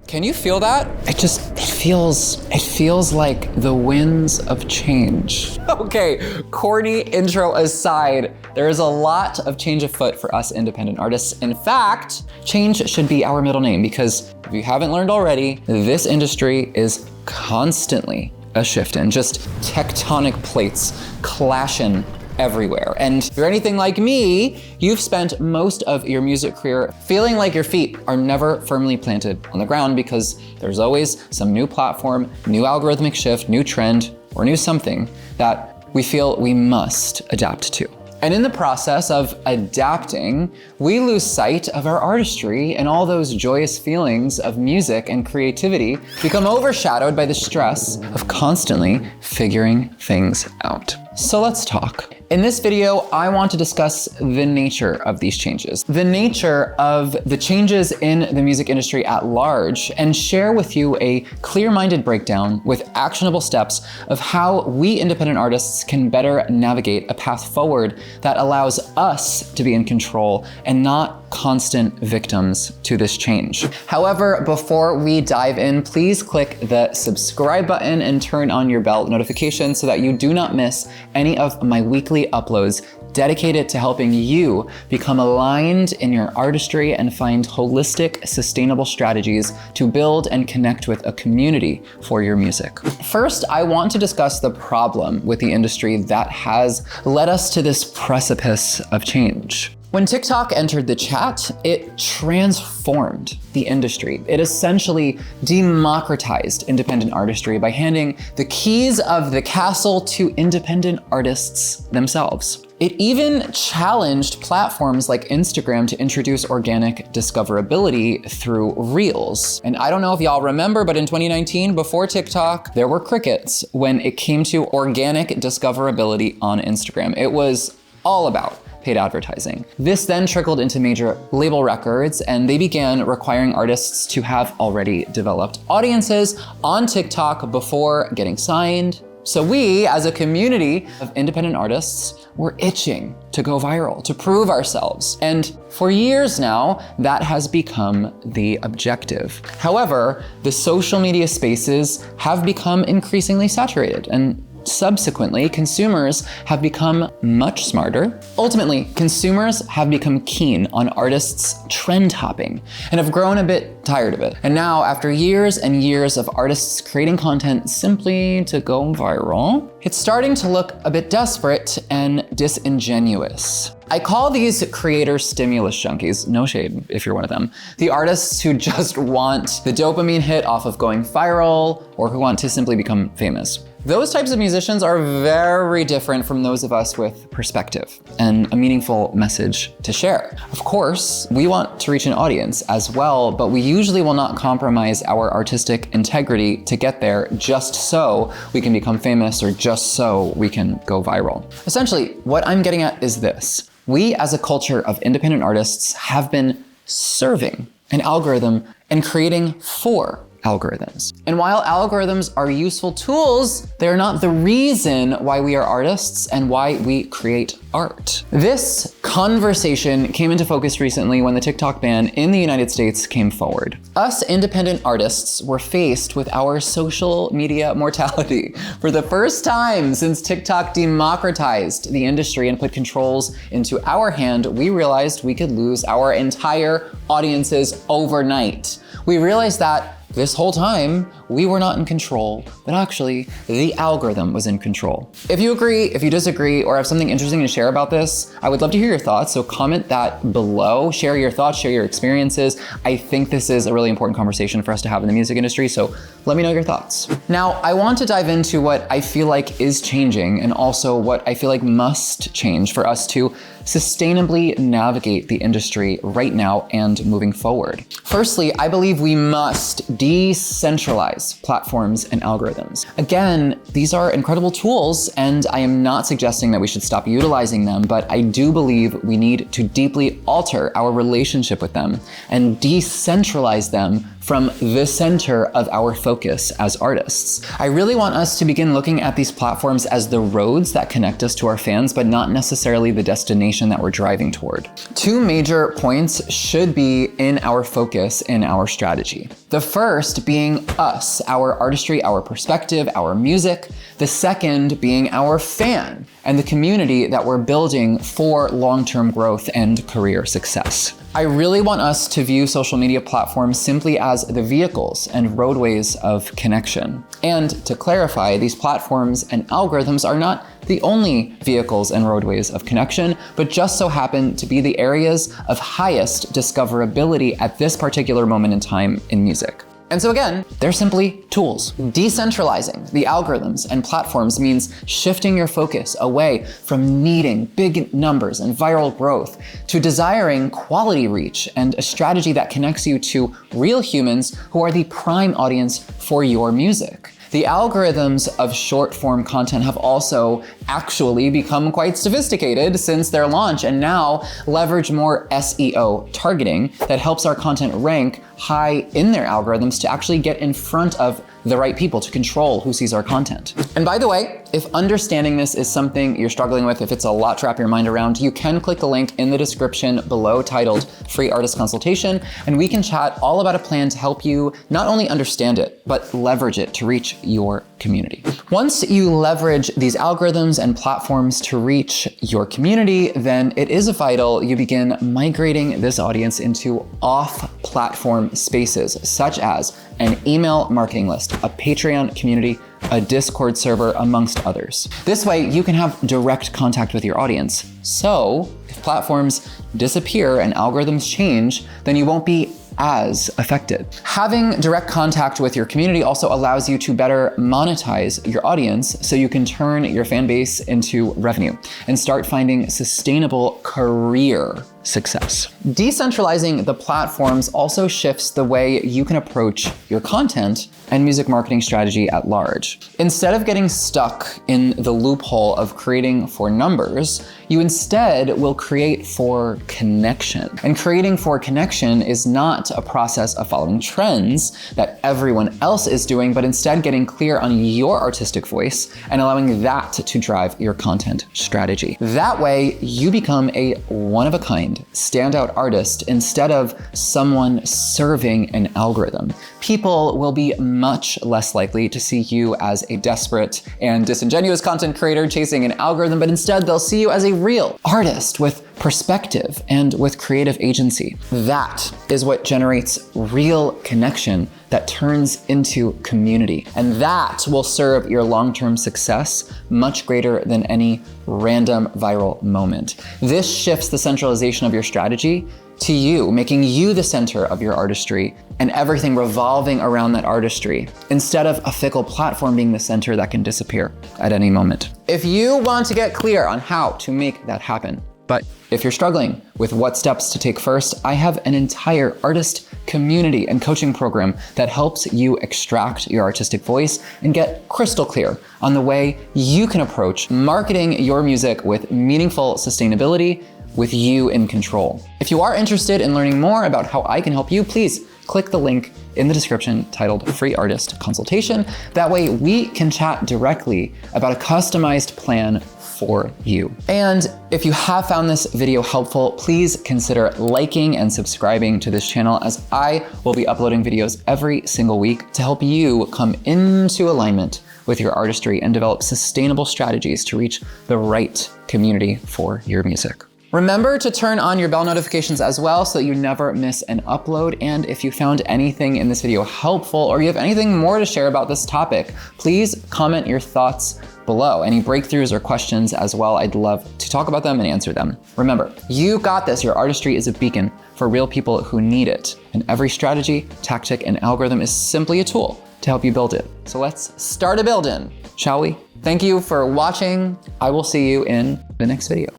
Can you feel that? It feels like the winds of change. Okay, corny intro aside, there is a lot of change afoot for us independent artists. In fact, change should be our middle name because if you haven't learned already, this industry is constantly a shifting, just tectonic plates clashing everywhere. And if you're anything like me, you've spent most of your music career feeling like your feet are never firmly planted on the ground because there's always some new platform, new algorithmic shift, new trend, or new something that we feel we must adapt to. And in the process of adapting, we lose sight of our artistry, and all those joyous feelings of music and creativity become overshadowed by the stress of constantly figuring things out. So let's talk. In this video, I want to discuss the nature of these changes, the nature of the changes in the music industry at large, and share with you a clear-minded breakdown with actionable steps of how we independent artists can better navigate a path forward that allows us to be in control and not constant victims to this change. However, before we dive in, please click the subscribe button and turn on your bell notification so that you do not miss any of my weekly uploads dedicated to helping you become aligned in your artistry and find holistic, sustainable strategies to build and connect with a community for your music. First, I want to discuss the problem with the industry that has led us to this precipice of change. When TikTok entered the chat, it transformed the industry. It essentially democratized independent artistry by handing the keys of the castle to independent artists themselves. It even challenged platforms like Instagram to introduce organic discoverability through Reels. And I don't know if y'all remember, but in 2019, before TikTok, there were crickets when it came to organic discoverability on Instagram. It was all about paid advertising. This then trickled into major label records, and they began requiring artists to have already developed audiences on TikTok before getting signed. So we, as a community of independent artists, were itching to go viral, to prove ourselves. And for years now, that has become the objective. However, the social media spaces have become increasingly saturated, and subsequently, consumers have become much smarter. Ultimately, consumers have become keen on artists trend hopping and have grown a bit tired of it. And now, after years and years of artists creating content simply to go viral, it's starting to look a bit desperate and disingenuous. I call these creator stimulus junkies, no shade if you're one of them, the artists who just want the dopamine hit off of going viral or who want to simply become famous. Those types of musicians are very different from those of us with perspective and a meaningful message to share. Of course, we want to reach an audience as well, but we usually will not compromise our artistic integrity to get there just so we can become famous or just so we can go viral. Essentially, what I'm getting at is this. We as a culture of independent artists have been serving an algorithm and creating for algorithms. And while algorithms are useful tools, they're not the reason why we are artists and why we create art. This conversation came into focus recently when the TikTok ban in the United States came forward. Us independent artists were faced with our social media mortality. For the first time since TikTok democratized the industry and put controls into our hand, we realized we could lose our entire audiences overnight. We realized that this whole time, we were not in control, but actually, the algorithm was in control. If you agree, if you disagree, or have something interesting to share about this, I would love to hear your thoughts, so comment that below. Share your thoughts, share your experiences. I think this is a really important conversation for us to have in the music industry, so let me know your thoughts. Now, I want to dive into what I feel like is changing and also what I feel like must change for us to sustainably navigate the industry right now and moving forward. Firstly, I believe we must decentralize platforms and algorithms. Again, these are incredible tools, and I am not suggesting that we should stop utilizing them, but I do believe we need to deeply alter our relationship with them and decentralize them from the center of our focus as artists. I really want us to begin looking at these platforms as the roads that connect us to our fans, but not necessarily the destination that we're driving toward. Two major points should be in our focus in our strategy. The first being us, our artistry, our perspective, our music. The second being our fan and the community that we're building for long-term growth and career success. I really want us to view social media platforms simply as the vehicles and roadways of connection. And to clarify, these platforms and algorithms are not the only vehicles and roadways of connection, but just so happen to be the areas of highest discoverability at this particular moment in time in music. And so again, they're simply tools. Decentralizing the algorithms and platforms means shifting your focus away from needing big numbers and viral growth to desiring quality reach and a strategy that connects you to real humans who are the prime audience for your music. The algorithms of short form content have also actually become quite sophisticated since their launch and now leverage more SEO targeting that helps our content rank high in their algorithms to actually get in front of the right people to control who sees our content. And by the way, if understanding this is something you're struggling with, if it's a lot to wrap your mind around, you can click the link in the description below titled Free Artist Consultation, and we can chat all about a plan to help you not only understand it, but leverage it to reach your community. Once you leverage these algorithms and platforms to reach your community, then it is vital you begin migrating this audience into off-platform spaces, such as an email marketing list, a Patreon community, a Discord server, amongst others. This way, you can have direct contact with your audience. So if platforms disappear and algorithms change, then you won't be as affected. Having direct contact with your community also allows you to better monetize your audience so you can turn your fan base into revenue and start finding sustainable career success. Decentralizing the platforms also shifts the way you can approach your content and music marketing strategy at large. Instead of getting stuck in the loophole of creating for numbers, you instead will create for connection. And creating for connection is not a process of following trends that everyone else is doing, but instead getting clear on your artistic voice and allowing that to drive your content strategy. That way, you become a one-of-a-kind standout artist instead of someone serving an algorithm. People will be much less likely to see you as a desperate and disingenuous content creator chasing an algorithm, but instead they'll see you as a real artist with perspective and with creative agency. That is what generates real connection that turns into community. And that will serve your long-term success much greater than any random viral moment. This shifts the centralization of your strategy to you, making you the center of your artistry and everything revolving around that artistry, instead of a fickle platform being the center that can disappear at any moment. If you want to get clear on how to make that happen, but if you're struggling with what steps to take first, I have an entire artist community and coaching program that helps you extract your artistic voice and get crystal clear on the way you can approach marketing your music with meaningful sustainability with you in control. If you are interested in learning more about how I can help you, please click the link in the description titled Free Artist Consultation. That way we can chat directly about a customized plan for you. And if you have found this video helpful, please consider liking and subscribing to this channel, as I will be uploading videos every single week to help you come into alignment with your artistry and develop sustainable strategies to reach the right community for your music. Remember to turn on your bell notifications as well so that you never miss an upload. And if you found anything in this video helpful or you have anything more to share about this topic, please comment your thoughts below. Any breakthroughs or questions as well, I'd love to talk about them and answer them. Remember, you got this. Your artistry is a beacon for real people who need it. And every strategy, tactic, and algorithm is simply a tool to help you build it. So let's start a build-in, shall we? Thank you for watching. I will see you in the next video.